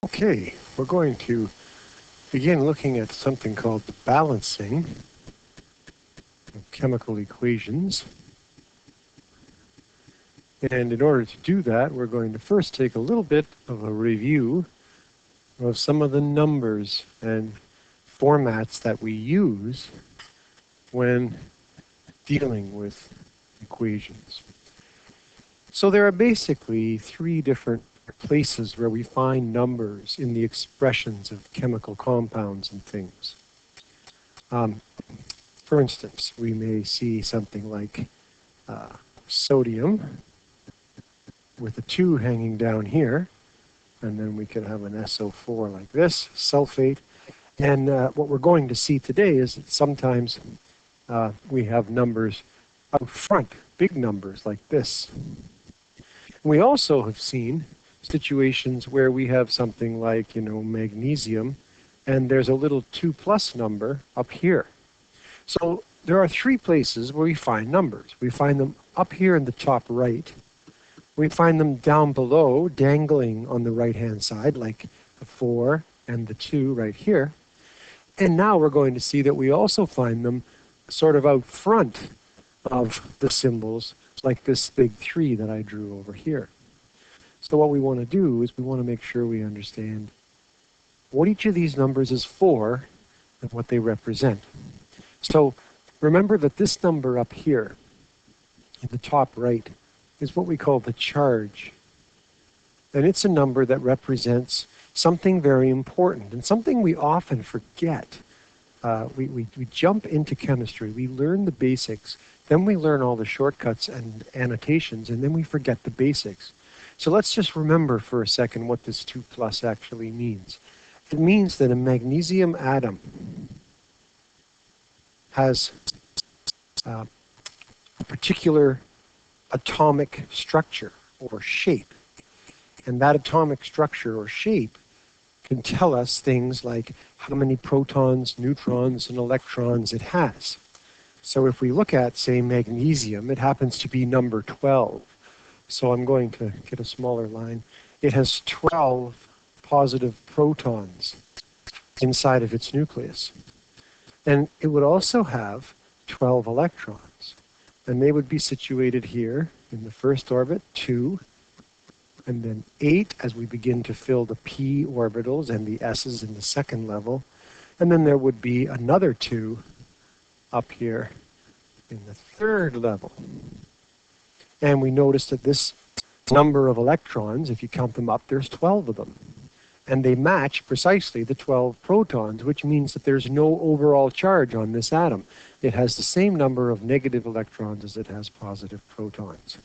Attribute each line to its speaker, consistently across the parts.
Speaker 1: Okay, we're going to begin looking at something called the balancing of chemical equations. And in order to do that, we're going to first take a little bit of a review of some of the numbers and formats that we use when dealing with equations. So there are basically three different places where we find numbers in the expressions of chemical compounds and things. For instance, we may see something like sodium with a 2 hanging down here, and then we could have an SO4 like this, sulfate. And what we're going to see today is that sometimes we have numbers out front, big numbers like this. We also have seen situations where we have something like, magnesium, and there's a little 2+ number up here. So there are three places where we find numbers. We find them up here in the top right. We find them down below, dangling on the right-hand side, like the 4 and the 2 right here. And now we're going to see that we also find them sort of out front of the symbols, like this big 3 that I drew over here. So what we want to do is we want to make sure we understand what each of these numbers is for and what they represent. So remember that this number up here in the top right is what we call the charge. And it's a number that represents something very important and something we often forget. We jump into chemistry, we learn the basics, then we learn all the shortcuts and annotations, and then we forget the basics. So let's just remember for a second what this 2+ actually means. It means that a magnesium atom has a particular atomic structure or shape. And that atomic structure or shape can tell us things like how many protons, neutrons, and electrons it has. So if we look at, say, magnesium, it happens to be number 12. So I'm going to get a smaller line. It has 12 positive protons inside of its nucleus. And it would also have 12 electrons. And they would be situated here in the first orbit, 2, and then 8 as we begin to fill the p orbitals and the s's in the second level. And then there would be another 2 up here in the third level. And we notice that this number of electrons, if you count them up, there's 12 of them. And they match precisely the 12 protons, which means that there's no overall charge on this atom. It has the same number of negative electrons as it has positive protons.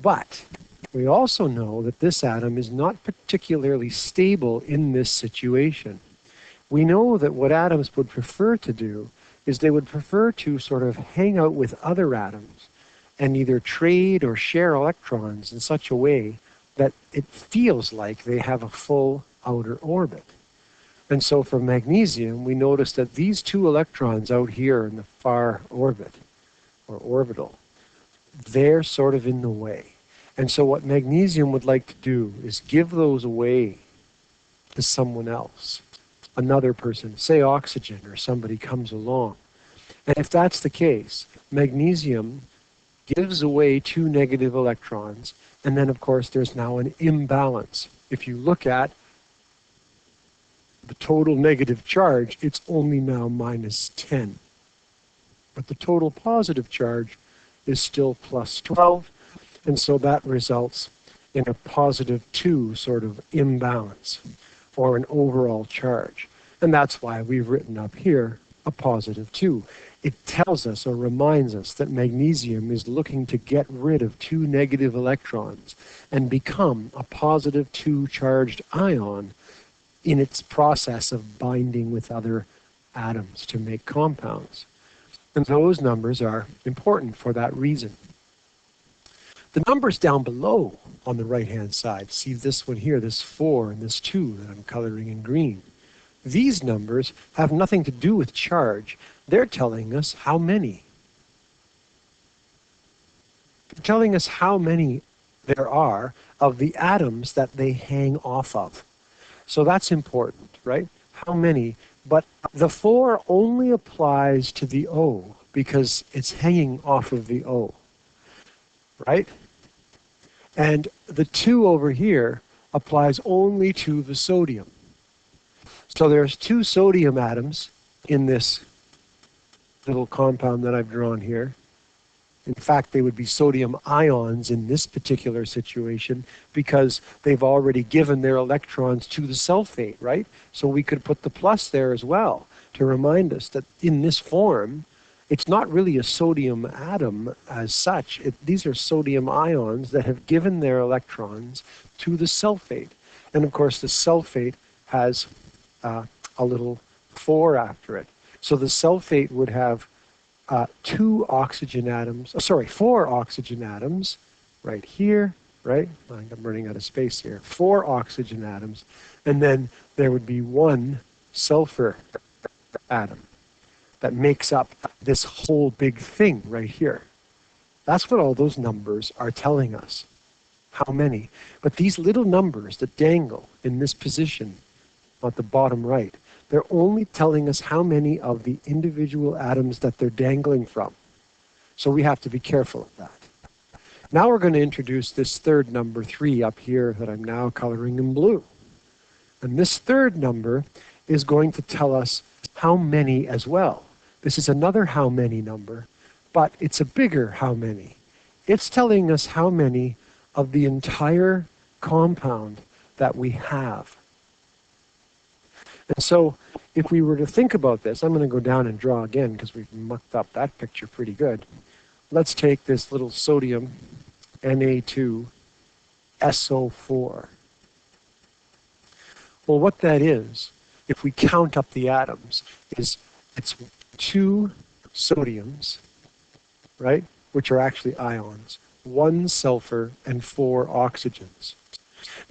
Speaker 1: But we also know that this atom is not particularly stable in this situation. We know that what atoms would prefer to do is they would prefer to sort of hang out with other atoms and either trade or share electrons in such a way that it feels like they have a full outer orbit. And so for magnesium, we notice that these 2 electrons out here in the far orbit, or orbital, they're sort of in the way. And so what magnesium would like to do is give those away to someone else, another person, say oxygen, or somebody comes along. And if that's the case, magnesium gives away 2 negative electrons, and then of course there's now an imbalance. If you look at the total negative charge, it's only now -10. But the total positive charge is still +12, and so that results in a +2 sort of imbalance, or an overall charge. And that's why we've written up here a +2. It tells us or reminds us that magnesium is looking to get rid of 2 negative electrons and become a +2 charged ion in its process of binding with other atoms to make compounds. And those numbers are important for that reason. The numbers down below on the right-hand side, see this one here, this 4 and this 2 that I'm coloring in green. These numbers have nothing to do with charge. They're telling us how many. They're telling us how many there are of the atoms that they hang off of. So that's important, right? How many? But the 4 only applies to the O because it's hanging off of the O, right? And the 2 over here applies only to the sodium. So there's 2 sodium atoms in this little compound that I've drawn here. In fact, they would be sodium ions in this particular situation because they've already given their electrons to the sulfate, right? So we could put the plus there as well to remind us that in this form, it's not really a sodium atom as such. These are sodium ions that have given their electrons to the sulfate. And of course, the sulfate has a little 4 after it. So the sulfate would have 4 oxygen atoms right here, right? I'm running out of space here. 4 oxygen atoms, and then there would be 1 sulfur atom that makes up this whole big thing right here. That's what all those numbers are telling us. How many? But these little numbers that dangle in this position at the bottom right, they're only telling us how many of the individual atoms that they're dangling from. So we have to be careful of that. Now we're going to introduce this third number 3 up here that I'm now coloring in blue. And this third number is going to tell us how many as well. This is another how many number, but it's a bigger how many. It's telling us how many of the entire compound that we have. And so if we were to think about this, I'm going to go down and draw again because we've mucked up that picture pretty good. Let's take this little sodium Na2SO4. Well, what that is, if we count up the atoms, is it's 2 sodiums, right, which are actually ions, 1 sulfur, and 4 oxygens.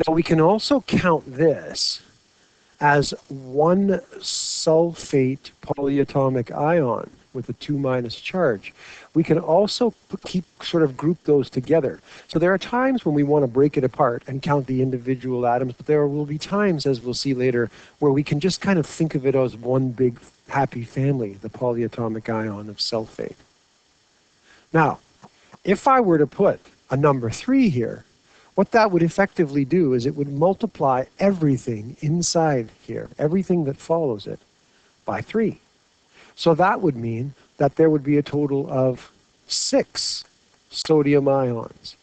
Speaker 1: Now, we can also count this as 1 sulfate polyatomic ion with a 2- charge. We can also group those together. So there are times when we want to break it apart and count the individual atoms, but there will be times, as we'll see later, where we can just kind of think of it as one big happy family, the polyatomic ion of sulfate. Now, if I were to put a number 3 here, what that would effectively do is it would multiply everything inside here, everything that follows it, by 3. So that would mean that there would be a total of 6 sodium ions,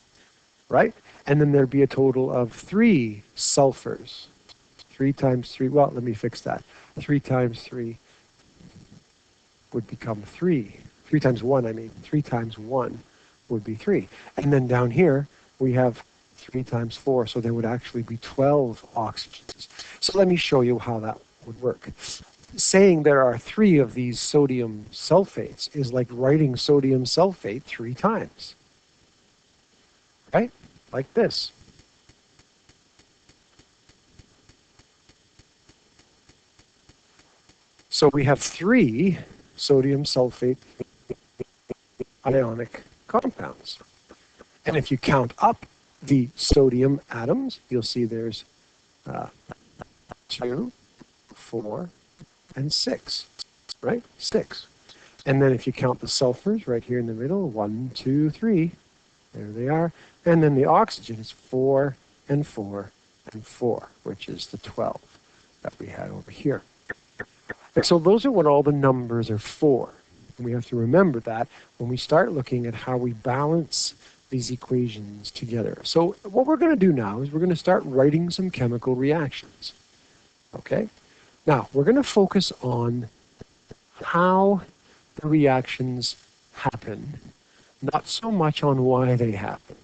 Speaker 1: right? And then there'd be a total of 3 sulfurs. 3 times 3, well, let me fix that. 3 times 3 would become 3. 3 times 1, I mean. 3 times 1 would be 3. And then down here, we have 3 times 4, so there would actually be 12 oxygens. So let me show you how that would work. Saying there are 3 of these sodium sulfates is like writing sodium sulfate 3 times, right? Like this. So we have 3 sodium sulfate ionic compounds. And if you count up the sodium atoms, you'll see there's 2, 4, and 6, right? 6. And then if you count the sulfurs right here in the middle, 1, 2, 3, there they are. And then the oxygen is 4 and 4 and 4, which is the 12 that we had over here. And so those are what all the numbers are for. And we have to remember that when we start looking at how we balance these equations together. So what we're going to do now is we're going to start writing some chemical reactions. Okay? Now, we're going to focus on how the reactions happen, not so much on why they happen.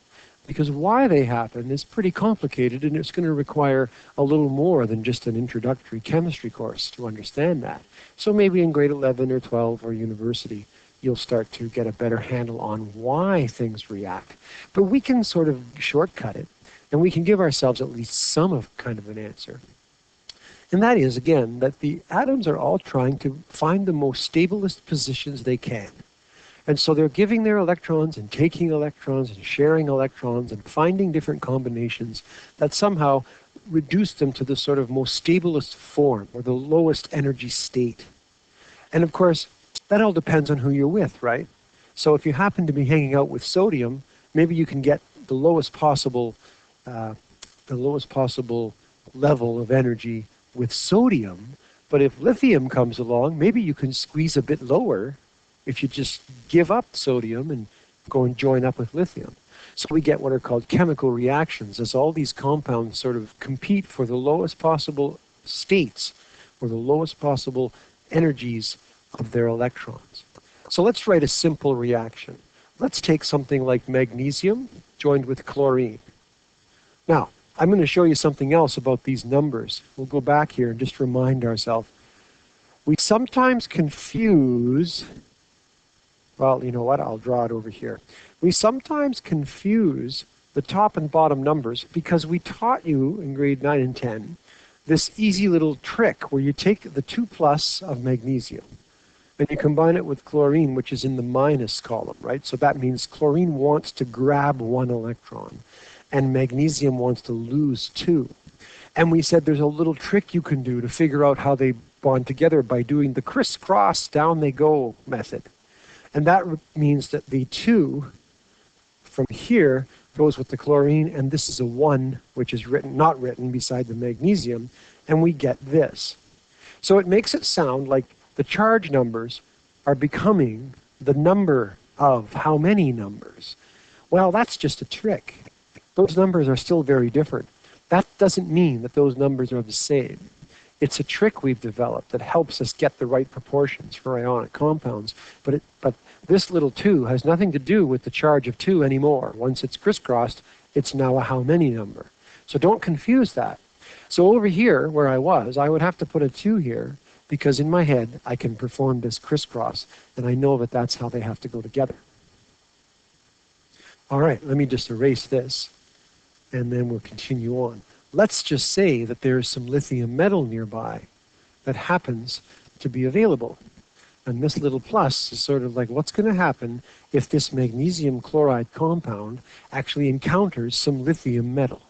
Speaker 1: Because why they happen is pretty complicated, and it's going to require a little more than just an introductory chemistry course to understand that. So maybe in grade 11 or 12 or university, you'll start to get a better handle on why things react. But we can sort of shortcut it, and we can give ourselves at least some of kind of an answer. And that is, again, that the atoms are all trying to find the most stablest positions they can. And so they're giving their electrons and taking electrons and sharing electrons and finding different combinations that somehow reduce them to the sort of most stablest form or the lowest energy state. And of course, that all depends on who you're with, right? So if you happen to be hanging out with sodium, maybe you can get the lowest possible level of energy with sodium. But if lithium comes along, maybe you can squeeze a bit lower if you just give up sodium and go and join up with lithium. So we get what are called chemical reactions as all these compounds sort of compete for the lowest possible states or the lowest possible energies of their electrons. So let's write a simple reaction. Let's take something like magnesium joined with chlorine. Now, I'm going to show you something else about these numbers. We'll go back here and just remind ourselves. We sometimes confuse, well, you know what, I'll draw it over here. We sometimes confuse the top and bottom numbers because we taught you in grade 9 and 10 this easy little trick where you take the 2 plus of magnesium and you combine it with chlorine, which is in the minus column, right? So that means chlorine wants to grab 1 electron and magnesium wants to lose 2. And we said there's a little trick you can do to figure out how they bond together by doing the crisscross down they go method. And that means that the 2 from here goes with the chlorine, and this is a 1, which is not written beside the magnesium, and we get this. So it makes it sound like the charge numbers are becoming the number of how many numbers. Well, that's just a trick. Those numbers are still very different. That doesn't mean that those numbers are the same. It's a trick we've developed that helps us get the right proportions for ionic compounds, but this little 2 has nothing to do with the charge of 2 anymore. Once it's crisscrossed, it's now a how many number. So don't confuse that. So over here, where I would have to put a 2 here, because in my head, I can perform this crisscross, and I know that that's how they have to go together. All right, let me just erase this, and then we'll continue on. Let's just say that there's some lithium metal nearby that happens to be available. And this little plus is sort of like, what's going to happen if this magnesium chloride compound actually encounters some lithium metal?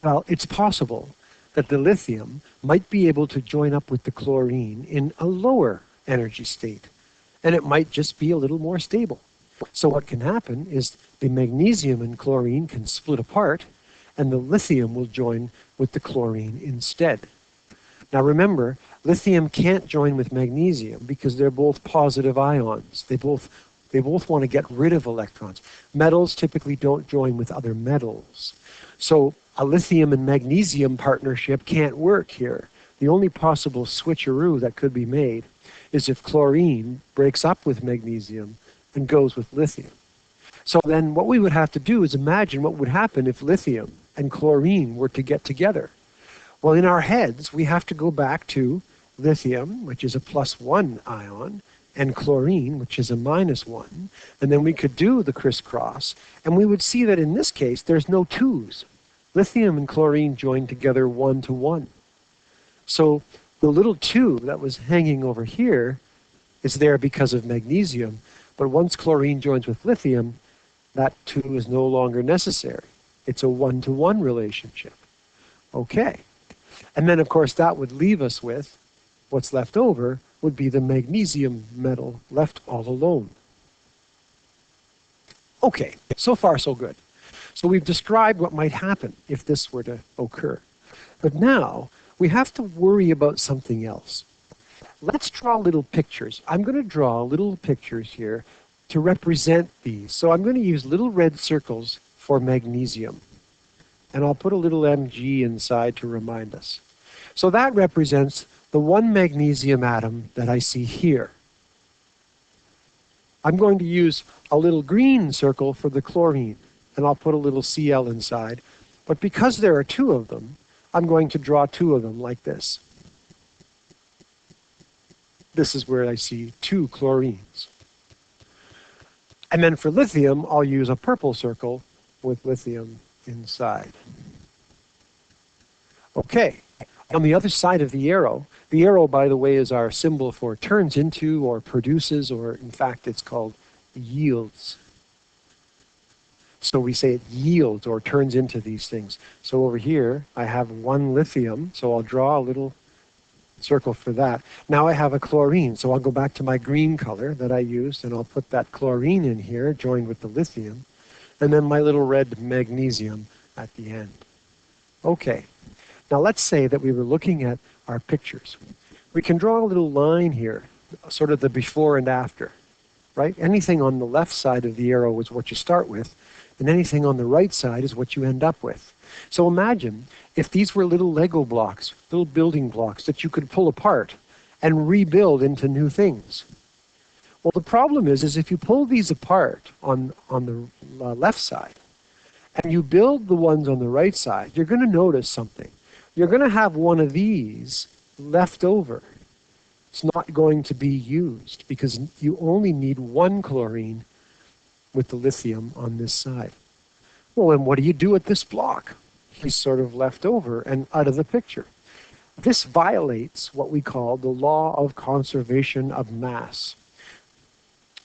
Speaker 1: Well, it's possible that the lithium might be able to join up with the chlorine in a lower energy state, and it might just be a little more stable. So what can happen is the magnesium and chlorine can split apart, and the lithium will join with the chlorine instead. Now remember, lithium can't join with magnesium because they're both positive ions. They both want to get rid of electrons. Metals typically don't join with other metals. So a lithium and magnesium partnership can't work here. The only possible switcheroo that could be made is if chlorine breaks up with magnesium and goes with lithium. So then what we would have to do is imagine what would happen if lithium and chlorine were to get together. Well, in our heads, we have to go back to lithium, which is a +1 ion, and chlorine, which is a -1. And then we could do the crisscross, and we would see that in this case, there's no 2s. Lithium and chlorine join together 1 to 1. So the little 2 that was hanging over here is there because of magnesium, but once chlorine joins with lithium, that 2 is no longer necessary. It's a 1 to 1 relationship. Okay. And then, of course, that would leave us with what's left over would be the magnesium metal left all alone. Okay, so far so good. So we've described what might happen if this were to occur. But now we have to worry about something else. Let's draw little pictures. I'm going to draw little pictures here to represent these. So I'm going to use little red circles for magnesium. And I'll put a little Mg inside to remind us. So that represents the 1 magnesium atom that I see here. I'm going to use a little green circle for the chlorine, and I'll put a little Cl inside. But because there are 2 of them, I'm going to draw 2 of them like this. This is where I see 2 chlorines. And then for lithium, I'll use a purple circle with lithium inside. Okay, on the other side of the arrow, by the way, is our symbol for turns into or produces, or in fact it's called yields. So we say it yields or turns into these things. So over here, I have one lithium, so I'll draw a little circle for that. Now I have a chlorine, so I'll go back to my green color that I used, and I'll put that chlorine in here, joined with the lithium, and then my little red magnesium at the end. Okay, now let's say that we were looking at our pictures. We can draw a little line here, sort of the before and after, right? Anything on the left side of the arrow is what you start with, and anything on the right side is what you end up with. So imagine if these were little Lego blocks, little building blocks that you could pull apart and rebuild into new things. Well, the problem is if you pull these apart on the left side and you build the ones on the right side, you're going to notice something. You're going to have one of these left over. It's not going to be used because you only need one chlorine with the lithium on this side. Well, then what do you do with this block? He's sort of left over and out of the picture. This violates what we call the law of conservation of mass,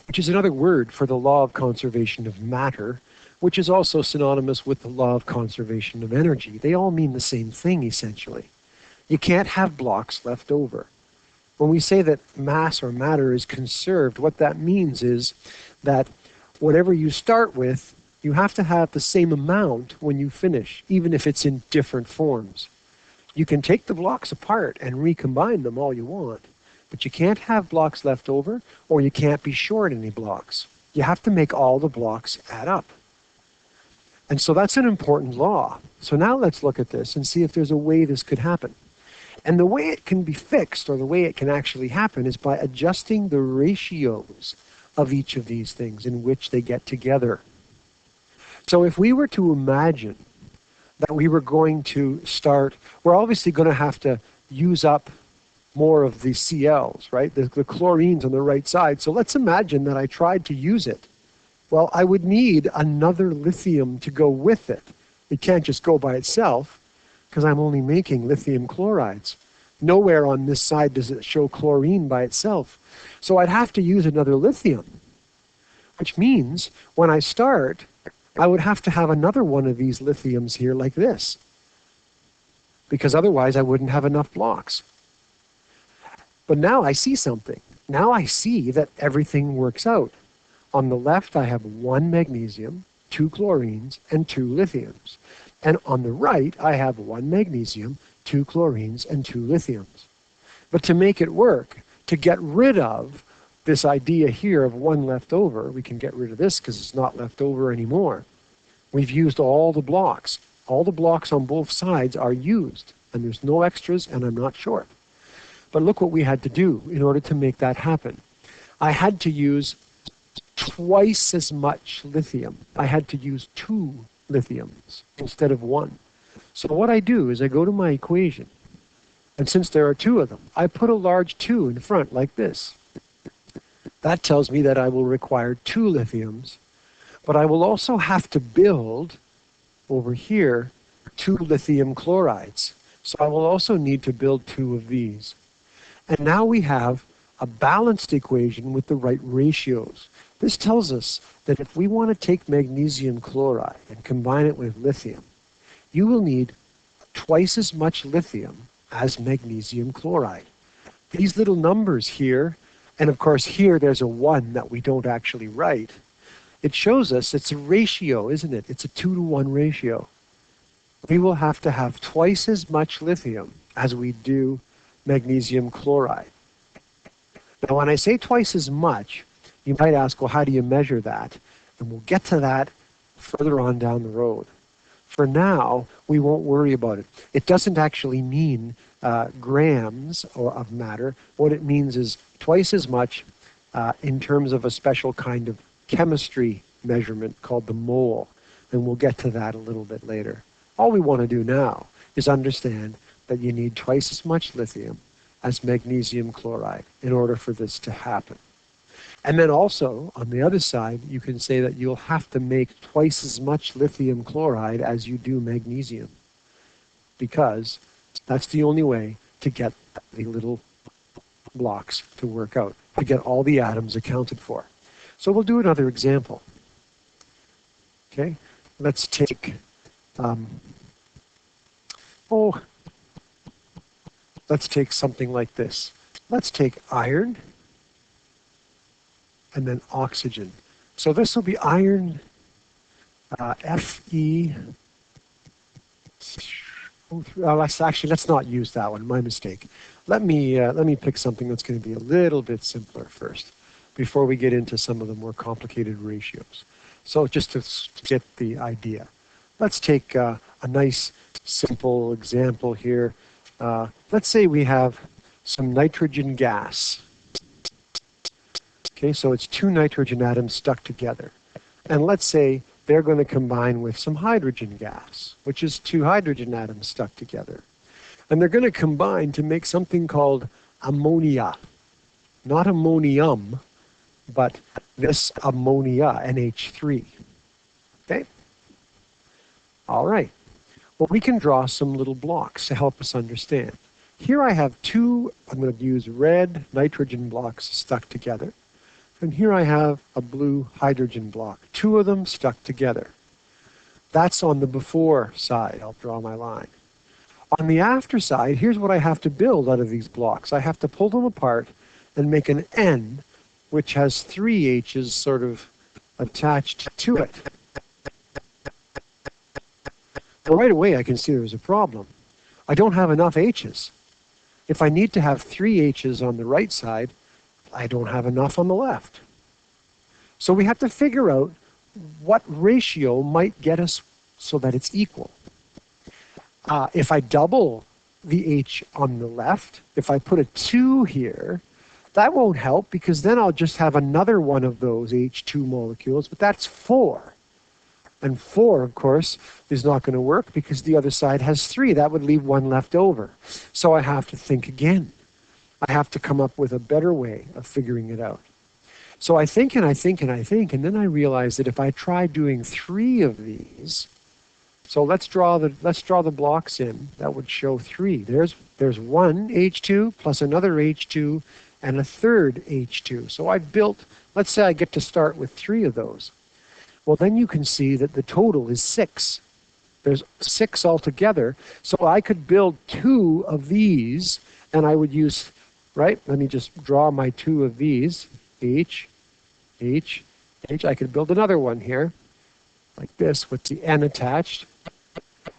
Speaker 1: which is another word for the law of conservation of matter, which is also synonymous with the law of conservation of energy. They all mean the same thing, essentially. You can't have blocks left over. When we say that mass or matter is conserved, what that means is that whatever you start with, you have to have the same amount when you finish, even if it's in different forms. You can take the blocks apart and recombine them all you want, but you can't have blocks left over, or you can't be short any blocks. You have to make all the blocks add up. And so that's an important law. So now let's look at this and see if there's a way this could happen. And the way it can be fixed, or the way it can actually happen, is by adjusting the ratios of each of these things in which they get together. So if we were to imagine that we were going to start, we're obviously going to have to use up more of the CLs, right? The chlorines on the right side. So let's imagine that I tried to use it. Well, I would need another lithium to go with it. It can't just go by itself because I'm only making lithium chlorides. Nowhere on this side does it show chlorine by itself. So I'd have to use another lithium, which means when I start, I would have to have another one of these lithiums here like this, because otherwise I wouldn't have enough blocks. But now I see something. Now I see that everything works out. On the left, I have one magnesium, two chlorines, and two lithiums. And on the right, I have one magnesium, two chlorines, and two lithiums. But to make it work, to get rid of this idea here of one left over, we can get rid of this because it's not left over anymore. We've used all the blocks. All the blocks on both sides are used, and there's no extras, and I'm not short. But look what we had to do in order to make that happen. I had to use twice as much lithium. I had to use two lithiums instead of one. So what I do is I go to my equation, and since there are two of them, I put a large 2 in front like this. That tells me that I will require 2 lithiums, but I will also have to build over here 2 lithium chlorides. So I will also need to build 2 of these. And now we have a balanced equation with the right ratios. This tells us that if we want to take magnesium chloride and combine it with lithium, you will need twice as much lithium as magnesium chloride. These little numbers here, and of course here there's a 1 that we don't actually write. It shows us it's a ratio, isn't it? It's a 2-to-1 ratio. We will have to have twice as much lithium as we do magnesium chloride. Now when I say twice as much, you might ask, well, how do you measure that? And we'll get to that further on down the road. For now, we won't worry about it. It doesn't actually mean grams of matter. What it means is twice as much in terms of a special kind of chemistry measurement called the mole. And we'll get to that a little bit later. All we want to do now is understand that you need twice as much lithium as magnesium chloride in order for this to happen. And then also, on the other side, you can say that you'll have to make twice as much lithium chloride as you do magnesium, because that's the only way to get the little blocks to work out, to get all the atoms accounted for. So we'll do another example. Okay, let's take, let's take something like this. Let's take iron and then oxygen. So this will be iron Fe. Let's not use that one. My mistake. Let me pick something that's going to be a little bit simpler first, before we get into some of the more complicated ratios. So just to get the idea, let's take a nice simple example here. Let's say we have some nitrogen gas. Okay, so it's two nitrogen atoms stuck together. And let's say they're going to combine with some hydrogen gas, which is two hydrogen atoms stuck together. And they're going to combine to make something called ammonia. Not ammonium, but this ammonia, NH3. Okay? All right. Well, we can draw some little blocks to help us understand. Here I have two, I'm going to use red nitrogen blocks stuck together. And here I have a blue hydrogen block, two of them stuck together. That's on the before side. I'll draw my line. On the after side, here's what I have to build out of these blocks. I have to pull them apart and make an N, which has three H's sort of attached to it. Well, right away I can see there's a problem. I don't have enough H's. If I need to have three H's on the right side, I don't have enough on the left. So we have to figure out what ratio might get us so that it's equal. If I double the H on the left, if I put a 2 here, that won't help because then I'll just have another one of those H2 molecules, but that's 4. And 4, of course, is not going to work because the other side has 3. That would leave 1 left over. So I have to think again. I have to come up with a better way of figuring it out. So I think and I think and I think, and then I realize that if I try doing 3 of these, so let's draw the blocks in. That would show 3. There's one H2 plus another H2 and a third H2. So I've built, let's say I get to start with 3 of those. Well, then you can see that the total is 6. There's 6 altogether. So I could build 2 of these, and I would use, right? Let me just draw my 2 of these. H, H, H. I could build another one here, like this, with the N attached.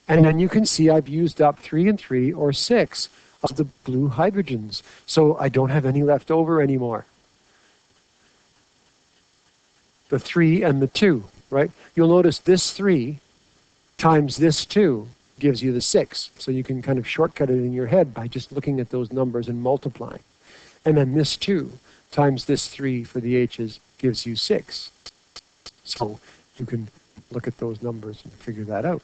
Speaker 1: And then you can see I've used up 3 and 3, or 6, of the blue hydrogens. So I don't have any left over anymore. The 3 and the 2, right? You'll notice this 3 times this 2 gives you the 6. So you can kind of shortcut it in your head by just looking at those numbers and multiplying. And then this 2 times this 3 for the H's gives you 6. So you can look at those numbers and figure that out.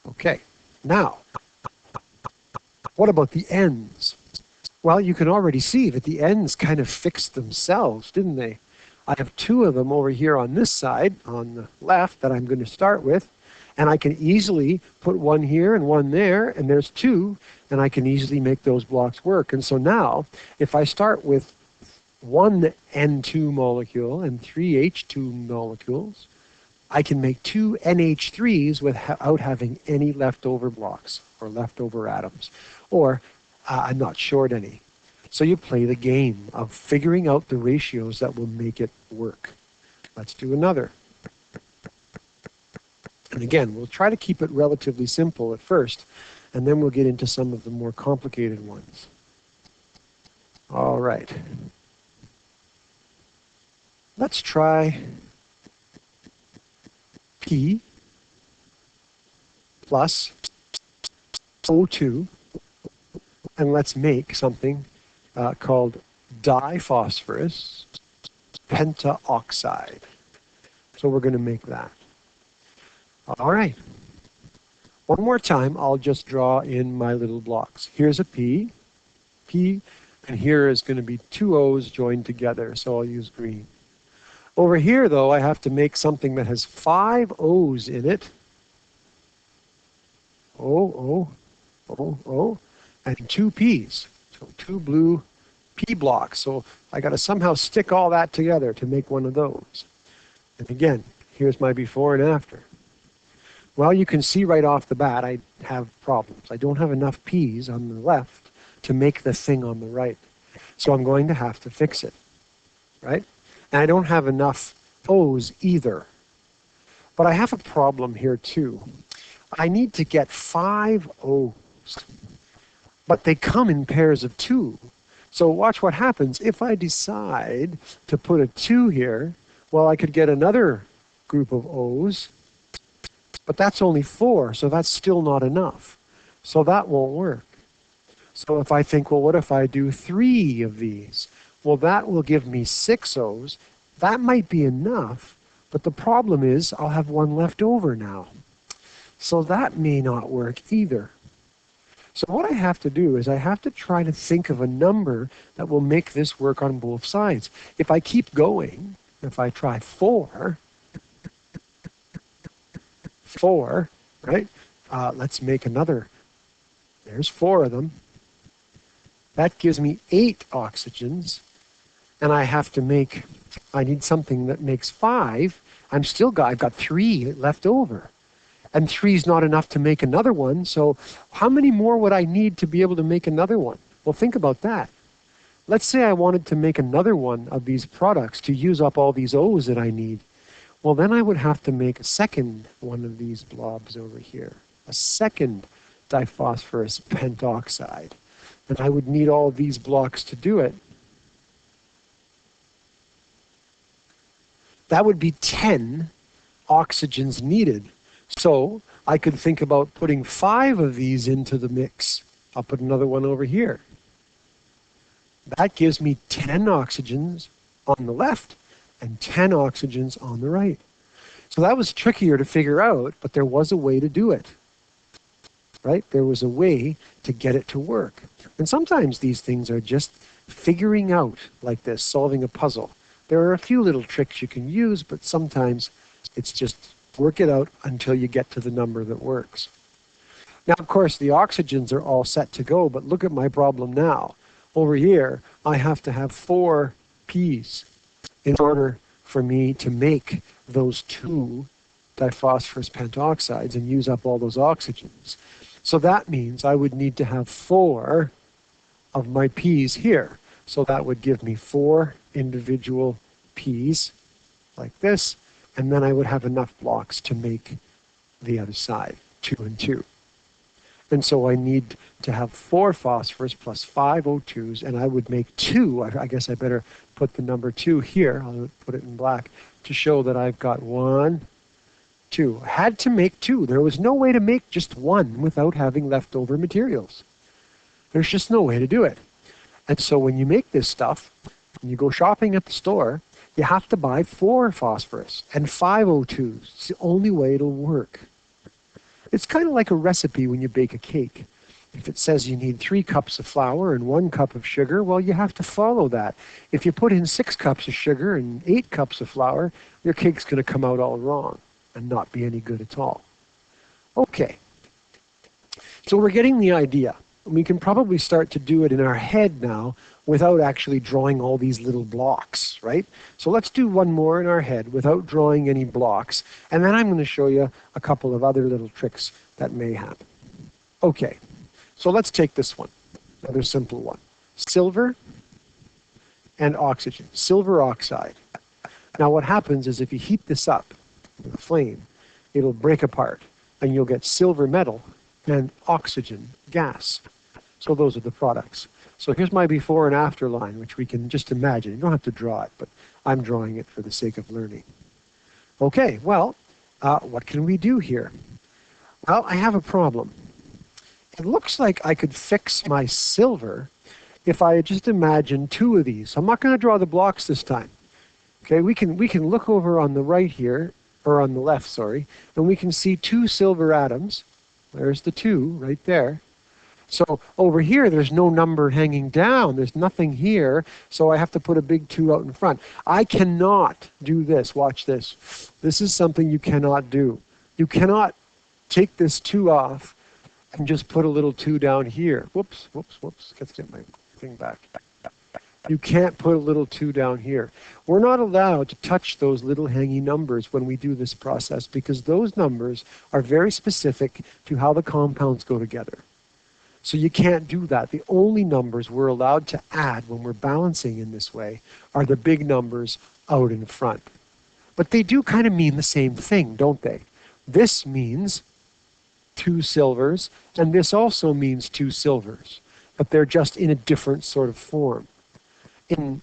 Speaker 1: Okay, now, what about the N's? Well, you can already see that the N's kind of fixed themselves, didn't they? I have 2 of them over here on this side, on the left, that I'm going to start with, and I can easily put 1 here and 1 there, and there's 2, and I can easily make those blocks work. And so now, if I start with 1 N2 molecule and 3 H2 molecules, I can make 2 NH3s without having any leftover blocks or leftover atoms, or I'm not short any. So you play the game of figuring out the ratios that will make it work. Let's do another. And again, we'll try to keep it relatively simple at first, and then we'll get into some of the more complicated ones. All right. Let's try P plus O2, and let's make something called diphosphorus pentaoxide. So we're going to make that. All right. One more time, I'll just draw in my little blocks. Here's a P, and here is going to be 2 O's joined together, so I'll use green. Over here, though, I have to make something that has 5 O's in it. O, O, O, O, and 2 P's. So 2 blue P blocks. So I got to somehow stick all that together to make one of those. And again, here's my before and after. Well, you can see right off the bat I have problems. I don't have enough P's on the left to make the thing on the right. So I'm going to have to fix it, right? And I don't have enough O's either. But I have a problem here too. I need to get 5 O's, but they come in pairs of 2. So watch what happens. If I decide to put a 2 here, well, I could get another group of O's, but that's only 4, so that's still not enough. So that won't work. So if I think, well, what if I do 3 of these? Well, that will give me 6 O's. That might be enough, but the problem is I'll have 1 left over now. So that may not work either. So what I have to do is I have to try to think of a number that will make this work on both sides. If I keep going, if I try 4, right? Let's make another. There's 4 of them. That gives me 8 oxygens. And I have to make, I need something that makes 5. I've got 3 left over. And 3 is not enough to make another one. So how many more would I need to be able to make another one? Well, think about that. Let's say I wanted to make another one of these products to use up all these O's that I need. Well, then I would have to make a second one of these blobs over here, a second diphosphorus pentoxide. And I would need all of these blocks to do it. That would be 10 oxygens needed. So I could think about putting 5 of these into the mix. I'll put another one over here. That gives me 10 oxygens on the left and 10 oxygens on the right. So that was trickier to figure out, but there was a way to do it. Right? There was a way to get it to work. And sometimes these things are just figuring out like this, solving a puzzle. There are a few little tricks you can use, but sometimes it's just work it out until you get to the number that works. Now, of course, the oxygens are all set to go, but look at my problem now. Over here, I have to have 4 P's in order for me to make those 2 diphosphorus pentoxides and use up all those oxygens. So that means I would need to have 4 of my P's here. So that would give me 4 individual P's like this, and then I would have enough blocks to make the other side, 2 and 2. And so I need to have 4 phosphorus plus 5 O2s, and I would make 2. I guess I better put the number 2 here. I'll put it in black to show that I've got 1, 2. I had to make 2. There was no way to make just 1 without having leftover materials. There's just no way to do it. And so when you make this stuff, when you go shopping at the store, you have to buy 4 phosphorus and 5 O2s. It's the only way it'll work. It's kind of like a recipe when you bake a cake. If it says you need 3 cups of flour and 1 cup of sugar, well, you have to follow that. If you put in 6 cups of sugar and 8 cups of flour, your cake's going to come out all wrong and not be any good at all. Okay. So we're getting the idea. We can probably start to do it in our head now without actually drawing all these little blocks, right? So let's do one more in our head without drawing any blocks, and then I'm going to show you a couple of other little tricks that may happen. Okay, so let's take this one, another simple one. Silver and oxygen, silver oxide. Now what happens is if you heat this up with a flame, it'll break apart, and you'll get silver metal and oxygen gas. So those are the products. So here's my before and after line, which we can just imagine. You don't have to draw it, but I'm drawing it for the sake of learning. Okay, well, what can we do here? Well, I have a problem. It looks like I could fix my silver if I just imagine 2 of these. I'm not going to draw the blocks this time. Okay, we can look over on the right here, or on the left, sorry, and we can see 2 silver atoms. There's the 2 right there. So over here, there's no number hanging down. There's nothing here. So I have to put a big 2 out in front. I cannot do this. Watch this. This is something you cannot do. You cannot take this 2 off and just put a little 2 down here. Whoops, whoops, whoops. Let's get my thing back. You can't put a little 2 down here. We're not allowed to touch those little hanging numbers when we do this process because those numbers are very specific to how the compounds go together. So you can't do that. The only numbers we're allowed to add when we're balancing in this way are the big numbers out in front. But they do kind of mean the same thing, don't they? This means 2 silvers, and this also means 2 silvers, but they're just in a different sort of form.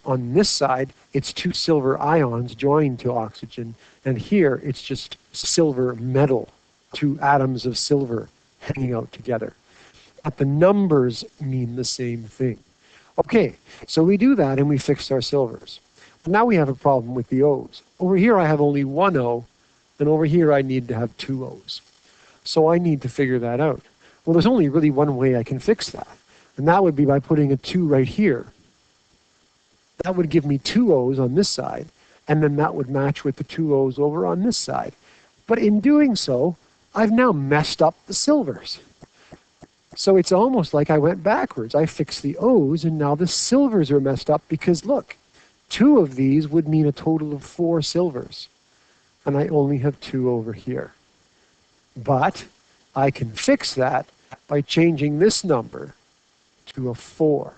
Speaker 1: On this side, it's 2 silver ions joined to oxygen, and here it's just silver metal, 2 atoms of silver hanging out together. But the numbers mean the same thing. Okay, so we do that and we fix our silvers. But now we have a problem with the O's. Over here I have only 1 O, and over here I need to have 2 O's. So I need to figure that out. Well, there's only really one way I can fix that, and that would be by putting a 2 right here. That would give me 2 O's on this side, and then that would match with the 2 O's over on this side. But in doing so, I've now messed up the silvers. So it's almost like I went backwards. I fixed the O's, and now the silvers are messed up because, look, 2 of these would mean a total of 4 silvers, and I only have 2 over here. But I can fix that by changing this number to a 4.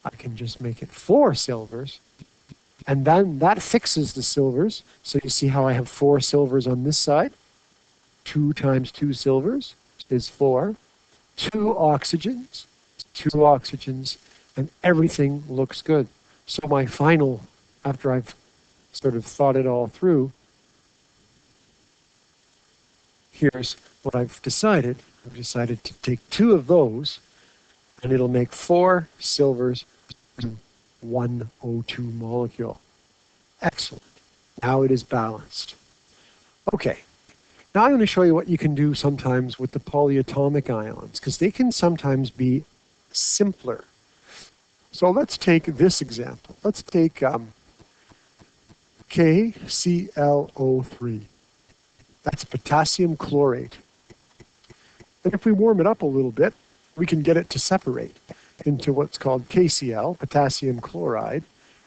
Speaker 1: I can just make it 4 silvers, and then that fixes the silvers. So you see how I have 4 silvers on this side? 2 times 2 silvers is 4. 2 oxygens, and everything looks good. So my final, after I've sort of thought it all through, here's what I've decided. I've decided to take 2 of those, and it'll make 4 silvers and 1 O2 molecule. Excellent. Now it is balanced. Okay. Now I'm going to show you what you can do sometimes with the polyatomic ions, because they can sometimes be simpler. So let's take this example. Let's take KClO3. That's potassium chlorate. And if we warm it up a little bit, we can get it to separate into what's called KCl, potassium chloride,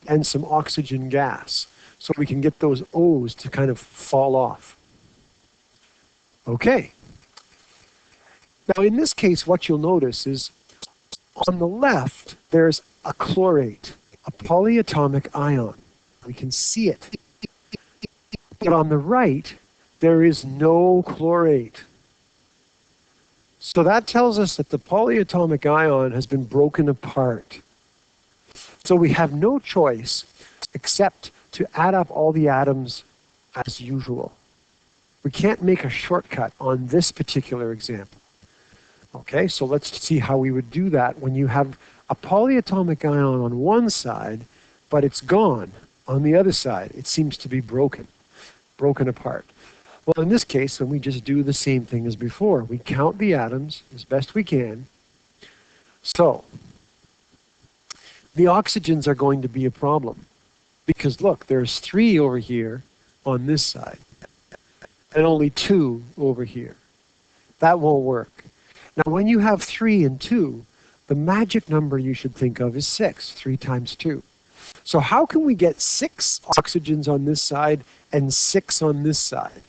Speaker 1: and some oxygen gas. So we can get those O's to kind of fall off. Okay. Now in this case, what you'll notice is on the left, there's a chlorate, a polyatomic ion. We can see it. But on the right, there is no chlorate. So that tells us that the polyatomic ion has been broken apart. So we have no choice except to add up all the atoms as usual. We can't make a shortcut on this particular example. Okay, so let's see how we would do that when you have a polyatomic ion on one side, but it's gone on the other side. It seems to be broken apart. Well, in this case, then we just do the same thing as before. We count the atoms as best we can. So the oxygens are going to be a problem because look, there's 3 over here on this side and only 2 over here. That won't work. Now, when you have 3 and 2, the magic number you should think of is 6, 3 times 2. So how can we get 6 oxygens on this side and 6 on this side?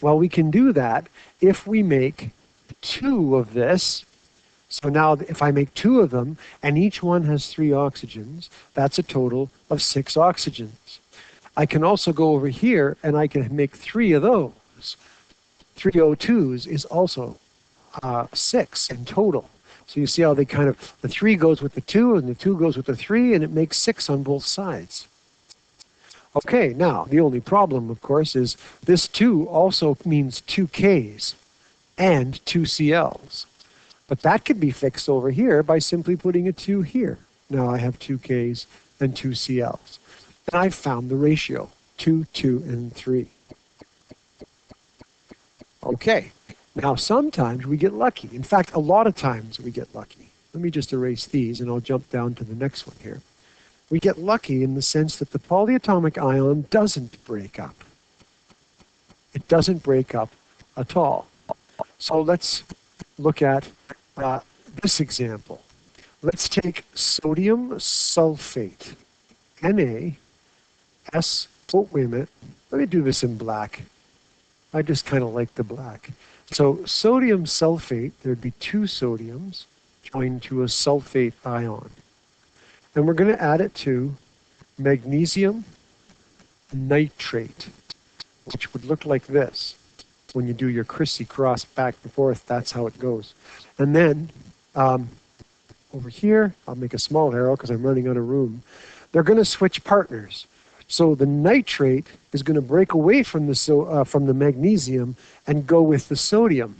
Speaker 1: Well, we can do that if we make 2 of this. So now if I make 2 of them, and each one has 3 oxygens, that's a total of 6 oxygens. I can also go over here, and I can make 3 of those. 3 O2s is also 6 in total. So you see how they kind of, the 3 goes with the 2, and the 2 goes with the 3, and it makes 6 on both sides. Okay, now, the only problem, of course, is this 2 also means 2 Ks and 2 Cls. But that could be fixed over here by simply putting a 2 here. Now I have 2 Ks and 2 Cls. And I've found the ratio, 2, 2, and 3. Okay, now sometimes we get lucky. In fact, a lot of times we get lucky. Let me just erase these, and I'll jump down to the next one here. We get lucky in the sense that the polyatomic ion doesn't break up. It doesn't break up at all. So let's look at this example. Let's take sodium sulfate, Na, S, oh, wait a minute. Let me do this in black. I just kind of like the black. So sodium sulfate, there'd be two sodiums joined to a sulfate ion. And we're going to add it to magnesium nitrate, which would look like this. When you do your crissy-cross back and forth, that's how it goes. And then over here, I'll make a small arrow because I'm running out of room. They're going to switch partners. So the nitrate is going to break away from the magnesium and go with the sodium.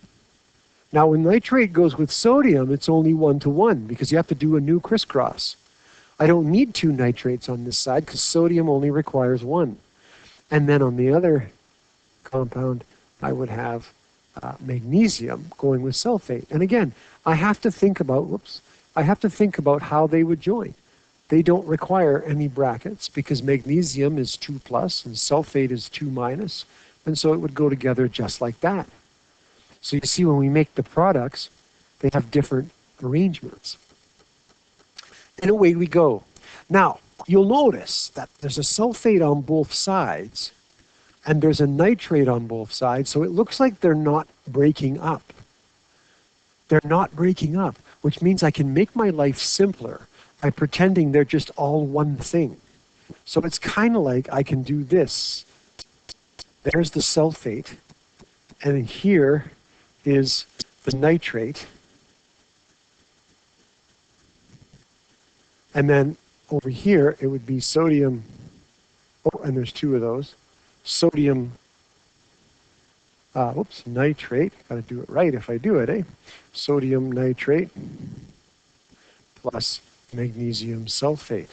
Speaker 1: Now, when nitrate goes with sodium, it's only 1-to-1 because you have to do a new crisscross. I don't need two nitrates on this side because sodium only requires one. And then on the other compound, I would have magnesium going with sulfate. And again, I have to think about how they would join. They don't require any brackets because magnesium is 2+ and sulfate is 2-. And so it would go together just like that. So you see when we make the products, they have different arrangements. And away we go. Now, you'll notice that there's a sulfate on both sides and there's a nitrate on both sides. So it looks like they're not breaking up. They're not breaking up, which means I can make my life simpler by pretending they're just all one thing. So it's kind of like I can do this. There's the sulfate, and here is the nitrate. And then over here, it would be sodium, oh, and there's two of those. Sodium, nitrate, gotta do it right if I do it, eh? Sodium nitrate plus magnesium sulfate.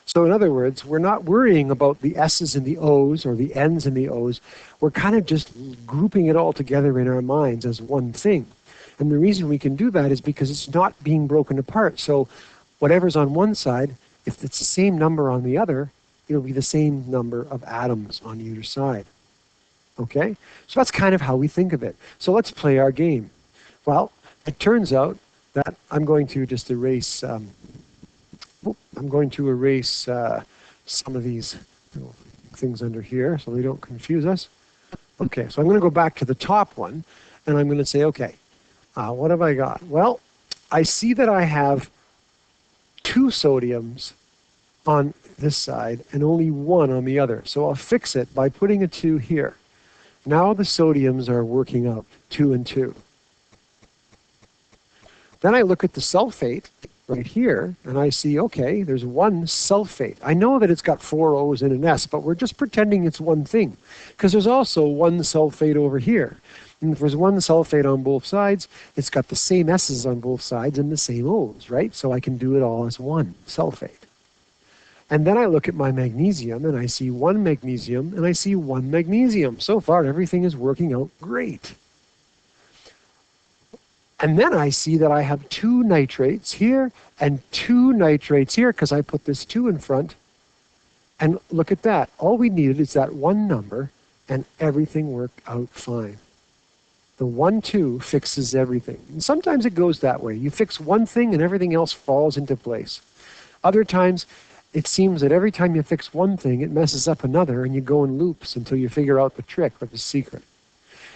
Speaker 1: So in other words, we're not worrying about the S's and the O's or the N's and the O's. We're kind of just grouping it all together in our minds as one thing. And the reason we can do that is because it's not being broken apart. So whatever's on one side, if it's the same number on the other, it'll be the same number of atoms on either side. Okay? So that's kind of how we think of it. So let's play our game. Well, it turns out that I'm going to just erase some of these things under here so they don't confuse us. Okay, so I'm going to go back to the top one, and I'm going to say, okay, what have I got? Well, I see that I have two sodiums on this side and only one on the other. So I'll fix it by putting a 2 here. Now the sodiums are working out, 2 and 2. Then I look at the sulfate right here, and I see, okay, there's one sulfate. I know that it's got 4 O's and an S, but we're just pretending it's one thing, because there's also one sulfate over here. And if there's one sulfate on both sides, it's got the same S's on both sides and the same O's, right? So I can do it all as one sulfate. And then I look at my magnesium, and I see one magnesium, and I see one magnesium. So far, everything is working out great. And then I see that I have 2 nitrates here and 2 nitrates here because I put this 2 in front. And look at that. All we needed is that one number, and everything worked out fine. The 1-2 fixes everything. And sometimes it goes that way. You fix one thing and everything else falls into place. Other times, it seems that every time you fix one thing, it messes up another, and you go in loops until you figure out the trick or the secret.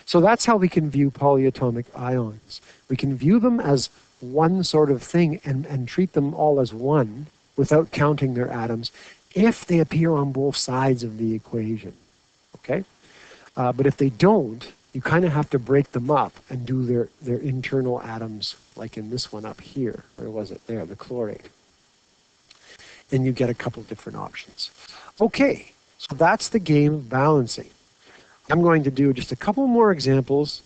Speaker 1: So that's how we can view polyatomic ions. We can view them as one sort of thing and treat them all as one without counting their atoms if they appear on both sides of the equation. Okay? But if they don't, you kind of have to break them up and do their internal atoms, like in this one up here. Where was it? There, the chlorate. And you get a couple different options. Okay, so that's the game of balancing. I'm going to do just a couple more examples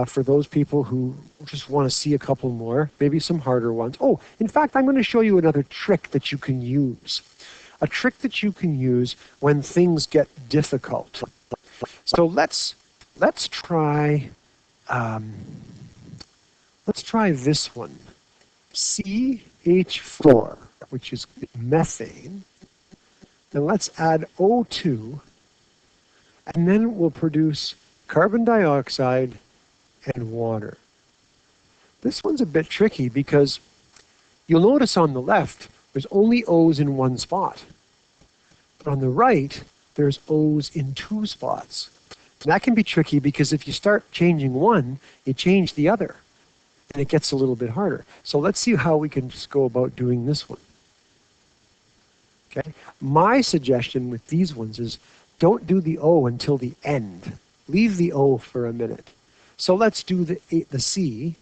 Speaker 1: for those people who just want to see a couple more, maybe some harder ones. Oh, in fact, I'm going to show you another trick that you can use. A trick that you can use when things get difficult. So let's try this one. CH4, which is methane. And let's add O2. And then we'll produce carbon dioxide and water. This one's a bit tricky because You'll notice on the left, there's only O's in one spot. But on the right, there's O's in two spots. And that can be tricky because if you start changing one, you change the other. And it gets a little bit harder. So let's see how we can just go about doing this one. Okay. My suggestion with these ones is don't do the O until the end. Leave the O for a minute. So let's do the C.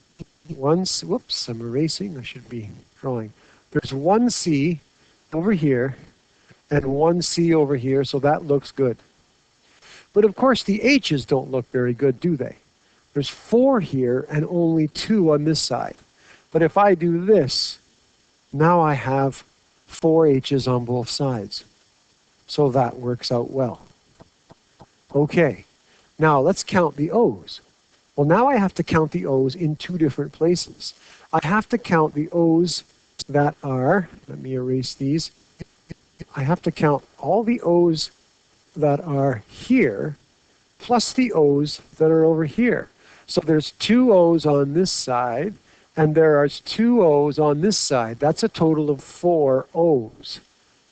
Speaker 1: Whoops, I'm erasing. I should be drawing. There's one C over here and one C over here, so that looks good. But of course, the H's don't look very good, do they? There's 4 here and only 2 on this side. But if I do this, now I have 4 H's on both sides. So that works out well. Okay, now let's count the O's. Well, now I have to count the O's in 2 different places. I have to count the O's that are, let me erase these. I have to count all the O's that are here plus the O's that are over here. So there's 2 O's on this side and there are 2 O's on this side. That's a total of 4 O's,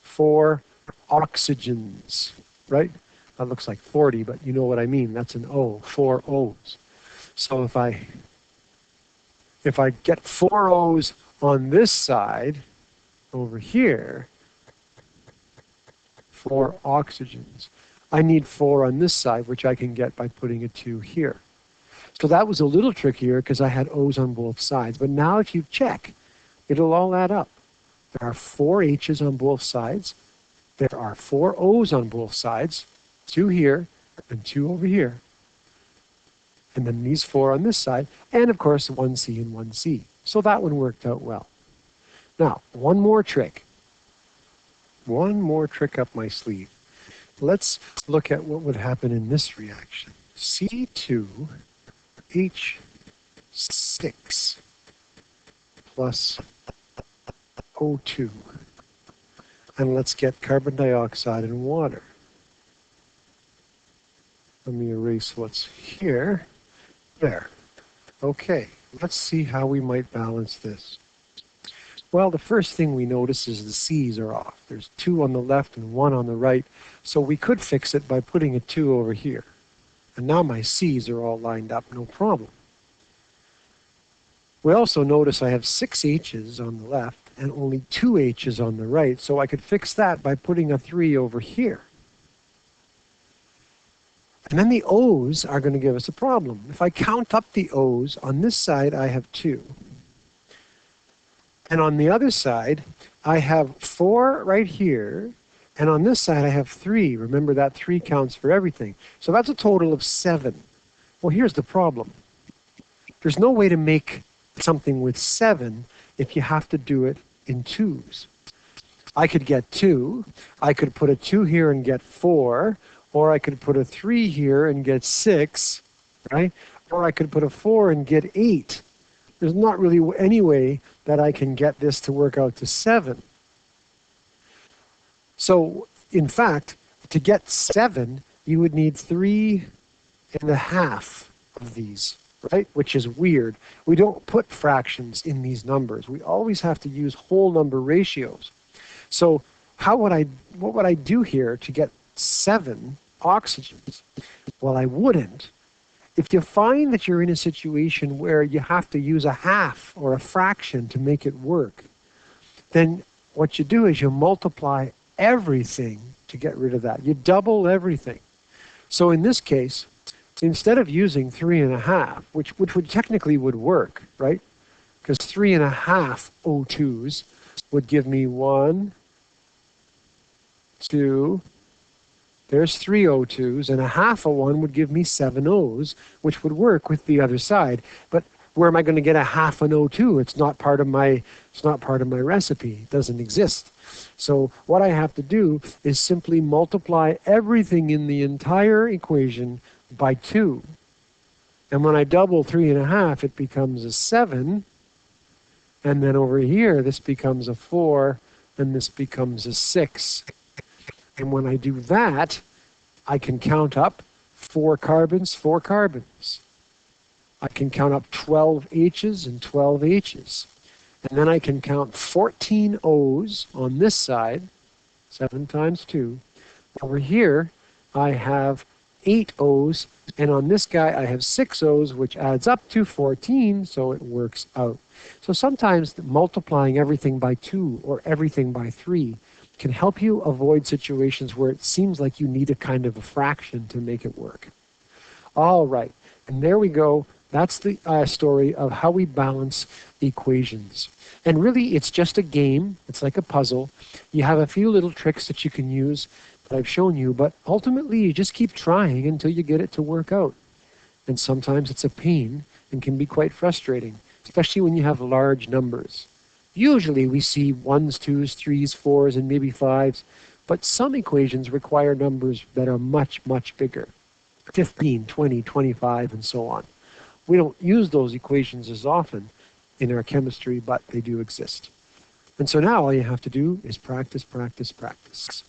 Speaker 1: 4 oxygens, right? That looks like 40, but you know what I mean. That's an O, 4 O's. So if I get 4 O's on this side over here, 4 oxygens, I need 4 on this side, which I can get by putting a 2 here. So that was a little trickier because I had O's on both sides. But now if you check, it'll all add up. There are 4 H's on both sides. There are 4 O's on both sides, 2 here and 2 over here. And then these 4 on this side, and of course 1 C and 1 C. So that one worked out well. Now, one more trick. One more trick up my sleeve. Let's look at what would happen in this reaction. C2H6 plus O2. And let's get carbon dioxide and water. Let me erase what's here. There. Okay, let's see how we might balance this. Well, the first thing we notice is the C's are off. There's 2 on the left and 1 on the right, so we could fix it by putting a 2 over here. And now my C's are all lined up, no problem. We also notice I have 6 H's on the left and only 2 H's on the right, so I could fix that by putting a 3 over here. And then the O's are going to give us a problem. If I count up the O's, on this side I have 2. And on the other side, I have 4 right here. And on this side, I have 3. Remember that 3 counts for everything. So that's a total of 7. Well, here's the problem. There's no way to make something with 7 if you have to do it in 2s. I could get 2. I could put a 2 here and get 4. Or I could put a 3 here and get 6, right? Or I could put a 4 and get 8. There's not really any way that I can get this to work out to 7. So, in fact, to get 7, you would need 3.5 of these, right? Which is weird. We don't put fractions in these numbers. We always have to use whole number ratios. So what would I do here to get 7 oxygens? Well, I wouldn't. If you find that you're in a situation where you have to use a half or a fraction to make it work, then what you do is you multiply everything to get rid of that. You double everything. So in this case, instead of using 3.5, which would technically would work, right? Because 3.5 O2s would give me 1, 2, there's 3 O2s, and a half of 1 would give me 7 O's, which would work with the other side. But where am I going to get a half an O2? It's not part of my recipe. It doesn't exist. So what I have to do is simply multiply everything in the entire equation by 2. And when I double 3.5, it becomes a 7. And then over here, this becomes a 4, and this becomes a 6. And when I do that, I can count up 4 carbons, 4 carbons. I can count up 12 H's and 12 H's. And then I can count 14 O's on this side, 7 times 2. Over here, I have 8 O's, and on this guy, I have 6 O's, which adds up to 14, so it works out. So sometimes multiplying everything by 2 or everything by 3 can help you avoid situations where it seems like you need a kind of a fraction to make it work. All right, and there we go. That's the story of how we balance equations. And really, it's just a game. It's like a puzzle. You have a few little tricks that you can use that I've shown you, but ultimately, you just keep trying until you get it to work out. And sometimes it's a pain and can be quite frustrating, especially when you have large numbers. Usually, we see 1s, 2s, 3s, 4s, and maybe 5s, but some equations require numbers that are much, much bigger. 15, 20, 25, and so on. We don't use those equations as often in our chemistry, but they do exist. And so now all you have to do is practice, practice, practice.